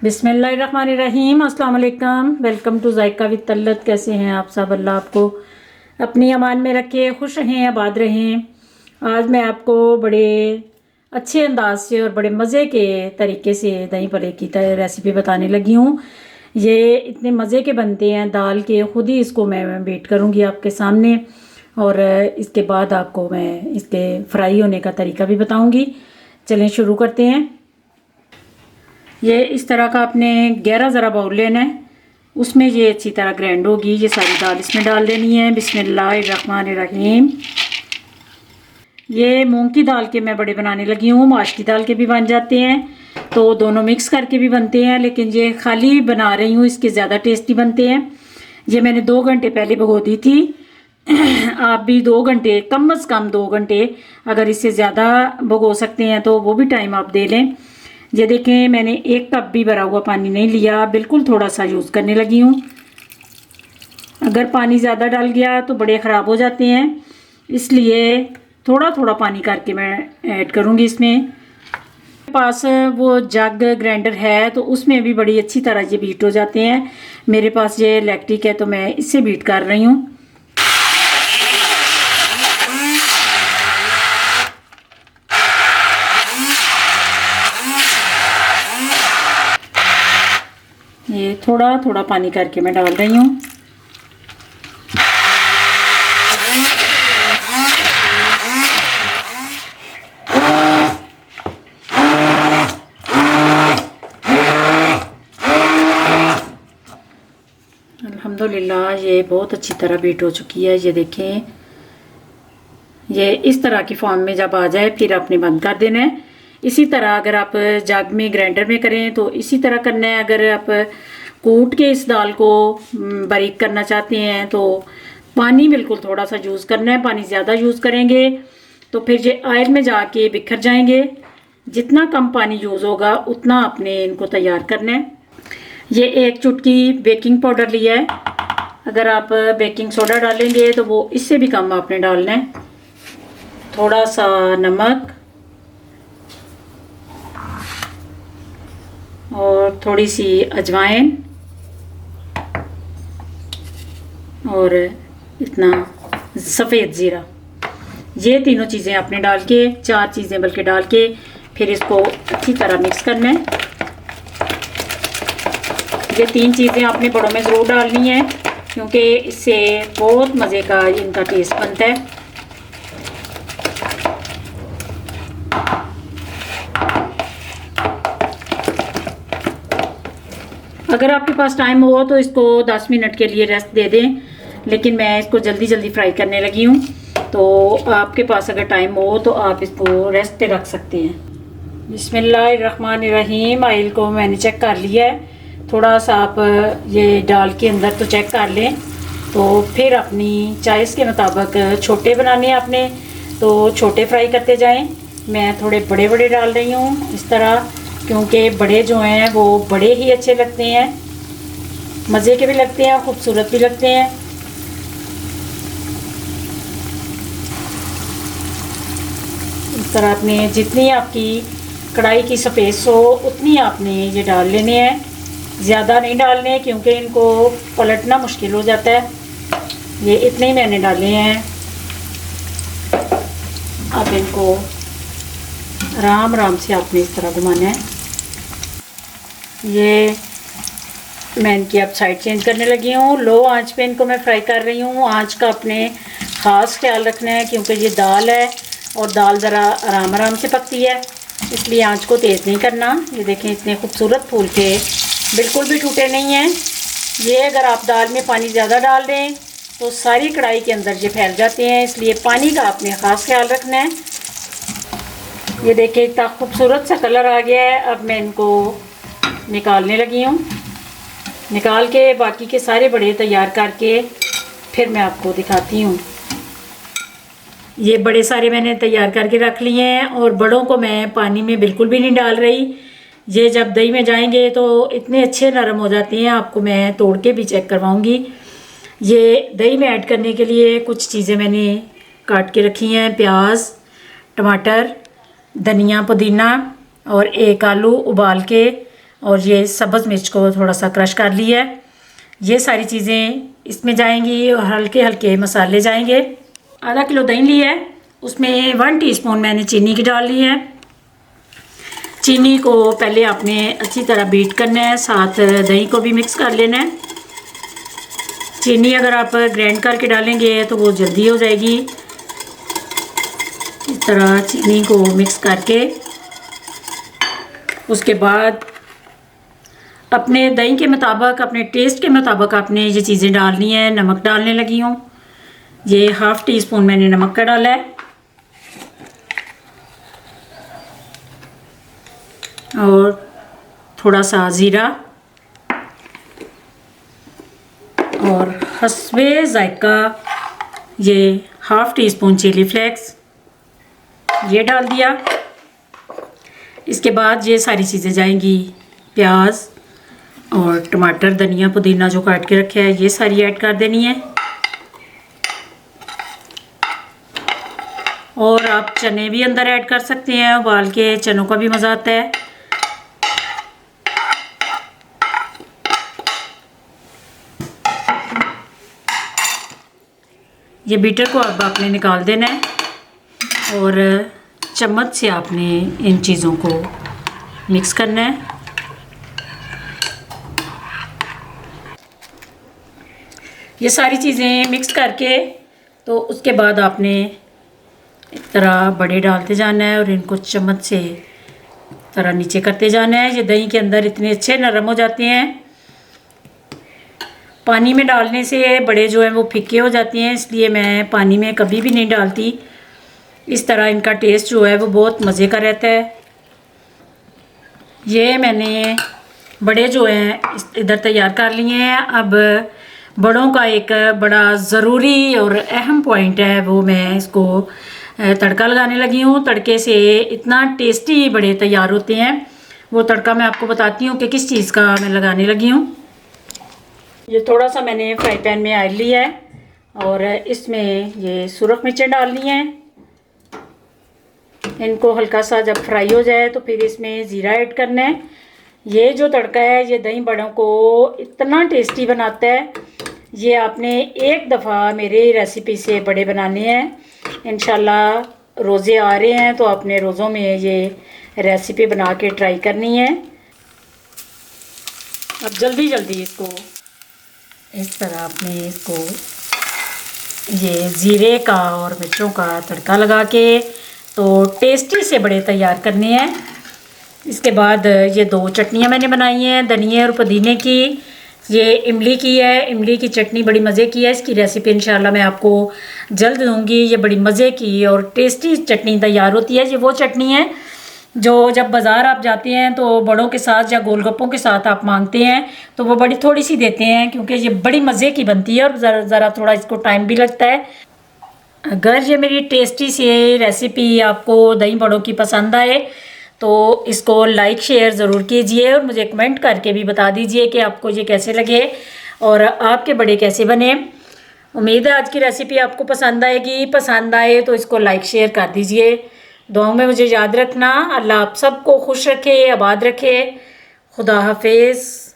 बिस्मिल्लाहिर्रहमानिर्रहीम। अस्सलाम वालेकुम। Welcome to JICA with तल्लत। कैसे हैं आप सब? अल्लाह आपको अपनी अमान में रखे, खुश रहें, आबाद रहें। आज मैं आपको बड़े अच्छे अंदाज से और बड़े मज़े के तरीके से दही भल्ले की रेसिपी बताने लगी हूँ। ये इतने मज़े के बनते हैं दाल के, ख़ुद ही इसको मैं वेट करूँगी आपके सामने, और इसके बाद आपको मैं इसके फ्राई होने का तरीका भी बताऊँगी। चलें शुरू करते हैं। ये इस तरह का आपने 11 ज़रा बाउल लेना है, उसमें ये अच्छी तरह ग्राइंड होगी। ये सारी दाल इसमें डाल देनी है। बिस्मिल्लाहिर्रहमानिर्रहीम। ये मूंग की दाल के मैं बड़े बनाने लगी हूँ। माश की दाल के भी बन जाते हैं, तो दोनों मिक्स करके भी बनते हैं, लेकिन ये खाली बना रही हूँ, इसके ज़्यादा टेस्टी बनते हैं। ये मैंने 2 घंटे पहले भिगो दी थी। आप भी 2 घंटे, कम से कम 2 घंटे, अगर इससे ज़्यादा भिगो सकते हैं तो वो भी टाइम आप दे लें। ये देखें, मैंने 1 कप भी भरा हुआ पानी नहीं लिया, बिल्कुल थोड़ा सा यूज़ करने लगी हूँ। अगर पानी ज़्यादा डाल गया तो बड़े ख़राब हो जाते हैं, इसलिए थोड़ा थोड़ा पानी करके मैं ऐड करूँगी इसमें। मेरे पास वो जग ग्राइंडर है तो उसमें भी बड़ी अच्छी तरह ये बीट हो जाते हैं। मेरे पास ये इलेक्ट्रिक है तो मैं इससे बीट कर रही हूँ। ये थोड़ा थोड़ा पानी करके मैं डाल रही हूँ। अल्हम्दुलिल्लाह ये बहुत अच्छी तरह बीट हो चुकी है। ये देखें, ये इस तरह की फॉर्म में जब आ जाए फिर आपने बंद कर देना है। इसी तरह अगर आप जग में ग्राइंडर में करें तो इसी तरह करना है। अगर आप कूट के इस दाल को बारीक करना चाहते हैं तो पानी बिल्कुल थोड़ा सा यूज़ करना है। पानी ज़्यादा यूज़ करेंगे तो फिर ये ऑयल में जाके बिखर जाएंगे। जितना कम पानी यूज़ होगा उतना आपने इनको तैयार करना है। ये 1 चुटकी बेकिंग पाउडर लिया है। अगर आप बेकिंग सोडा डालेंगे तो वो इससे भी कम आपने डालना है। थोड़ा सा नमक और थोड़ी सी अजवाइन और इतना सफ़ेद ज़ीरा, ये तीनों चीज़ें आपने डाल के, 4 चीज़ें बल्कि डाल के फिर इसको अच्छी तरह मिक्स करना है। ये 3 चीज़ें आपने बड़ों में ज़रूर डालनी है क्योंकि इससे बहुत मज़े का इनका टेस्ट बनता है। अगर आपके पास टाइम हो तो इसको 10 मिनट के लिए रेस्ट दे दें, लेकिन मैं इसको जल्दी जल्दी फ्राई करने लगी हूँ, तो आपके पास अगर टाइम हो तो आप इसको रेस्ट पे रख सकते हैं। बिस्मिल्लाहिर्रहमानिर्रहीम। ऑयल को मैंने चेक कर लिया है। थोड़ा सा आप ये डाल के अंदर तो चेक कर लें, तो फिर अपनी चॉइस के मुताबिक छोटे बनाने हैं आपने तो छोटे फ्राई करते जाएं। मैं थोड़े बड़े बड़े डाल रही हूँ इस तरह, क्योंकि बड़े जो हैं वो बड़े ही अच्छे लगते हैं, मज़े के भी लगते हैं, खूबसूरत भी लगते हैं। इस तरह आपने जितनी आपकी कढ़ाई की स्पेस हो उतनी आपने ये डाल लेने हैं। ज़्यादा नहीं डालने क्योंकि इनको पलटना मुश्किल हो जाता है। ये इतने ही मैंने डाले हैं। अब इनको आराम आराम से आपने इस तरह घुमाना है। ये मैं इनकी अब साइड चेंज करने लगी हूँ। लो आंच पे इनको मैं फ्राई कर रही हूँ। आंच का अपने ख़ास ख्याल रखना है क्योंकि ये दाल है और दाल ज़रा आराम आराम से पकती है, इसलिए आंच को तेज़ नहीं करना। ये देखें, इतने खूबसूरत फूल के बिल्कुल भी टूटे नहीं हैं। ये अगर आप दाल में पानी ज़्यादा डाल दें तो सारी कढ़ाई के अंदर ये फैल जाते हैं, इसलिए पानी का आपने ख़ास ख्याल रखना है। ये देखिए, इतना खूबसूरत सा कलर आ गया है। अब मैं इनको निकालने लगी हूँ। निकाल के बाकी के सारे बड़े तैयार करके फिर मैं आपको दिखाती हूँ। ये बड़े सारे मैंने तैयार करके रख लिए हैं और बड़ों को मैं पानी में बिल्कुल भी नहीं डाल रही। ये जब दही में जाएंगे तो इतने अच्छे नरम हो जाते हैं, आपको मैं तोड़ के भी चेक करवाऊँगी। ये दही में ऐड करने के लिए कुछ चीज़ें मैंने काट के रखी हैं। प्याज, टमाटर, धनिया, पुदीना और 1 आलू उबाल के और ये सब्ज़ मिर्च को थोड़ा सा क्रश कर लिया है। ये सारी चीज़ें इसमें जाएंगी और हल्के हल्के मसाले जाएंगे। आधा किलो दही लिया है, उसमें 1 टीस्पून मैंने चीनी की डाल ली है। चीनी को पहले आपने अच्छी तरह बीट करना है, साथ दही को भी मिक्स कर लेना है। चीनी अगर आप ग्राइंड करके डालेंगे तो वो जल्दी हो जाएगी। इस तरह चीनी को मिक्स करके उसके बाद अपने दही के मुताबिक, अपने टेस्ट के मुताबिक आपने ये चीज़ें डालनी है। नमक डालने लगी हूँ, ये 1/2 टीस्पून मैंने नमक का डाला है और थोड़ा सा ज़ीरा और हस्बे ज़ायका ये 1/2 टीस्पून चिली फ्लेक्स ये डाल दिया। इसके बाद ये सारी चीज़ें जाएंगी, प्याज और टमाटर, धनिया, पुदीना जो काट के रखे है ये सारी ऐड कर देनी है। और आप चने भी अंदर ऐड कर सकते हैं, उबाल के, चनों का भी मज़ा आता है। ये बीटर को अब आपने निकाल देना है और चम्मच से आपने इन चीज़ों को मिक्स करना है। ये सारी चीज़ें मिक्स करके तो उसके बाद आपने इस तरह बड़े डालते जाना है और इनको चम्मच से तरह नीचे करते जाना है। ये दही के अंदर इतने अच्छे नरम हो जाते हैं। पानी में डालने से बड़े जो हैं वो फीके हो जाते हैं, इसलिए मैं पानी में कभी भी नहीं डालती। इस तरह इनका टेस्ट जो है वो बहुत मज़े का रहता है। ये मैंने बड़े जो हैं इधर तैयार कर लिए हैं। अब बड़ों का एक बड़ा ज़रूरी और अहम पॉइंट है, वो मैं इसको तड़का लगाने लगी हूँ। तड़के से इतना टेस्टी बड़े तैयार होते हैं। वो तड़का मैं आपको बताती हूँ कि किस चीज़ का मैं लगाने लगी हूँ। ये थोड़ा सा मैंने फ्राई पैन में ऑयल लिया है और इसमें ये सुरख मिर्चें डालनी हैं। इनको हल्का सा जब फ्राई हो जाए तो फिर इसमें ज़ीरा ऐड करना है। ये जो तड़का है ये दही बड़ों को इतना टेस्टी बनाता है। ये आपने एक दफ़ा मेरी रेसिपी से बड़े बनाने हैं। इंशाल्लाह रोज़े आ रहे हैं तो अपने रोज़ों में ये रेसिपी बना के ट्राई करनी है। अब जल्दी जल्दी इसको इस तरह आपने इसको ये ज़ीरे का और मिर्चों का तड़का लगा के तो टेस्टी से बड़े तैयार करने हैं। इसके बाद ये 2 चटनियाँ मैंने बनाई हैं, धनिया और पुदीने की। ये इमली की है, इमली की चटनी बड़ी मज़े की है। इसकी रेसिपी इंशाल्लाह मैं आपको जल्द दूँगी। ये बड़ी मज़े की और टेस्टी चटनी तैयार होती है। ये वो चटनी है जो जब बाज़ार आप जाते हैं तो बड़ों के साथ या गोलगप्पों के साथ आप मांगते हैं तो वो बड़ी थोड़ी सी देते हैं, क्योंकि ये बड़ी मज़े की बनती है और ज़रा थोड़ा इसको टाइम भी लगता है। अगर ये मेरी टेस्टी सी रेसिपी आपको दही बड़ों की पसंद आए तो इसको लाइक शेयर ज़रूर कीजिए और मुझे कमेंट करके भी बता दीजिए कि आपको ये कैसे लगे और आपके बड़े कैसे बने। उम्मीद है आज की रेसिपी आपको पसंद आएगी। पसंद आए तो इसको लाइक शेयर कर दीजिए। दुआओं में मुझे याद रखना। अल्लाह आप सबको खुश रखे, आबाद रखे। खुदा हाफिज़।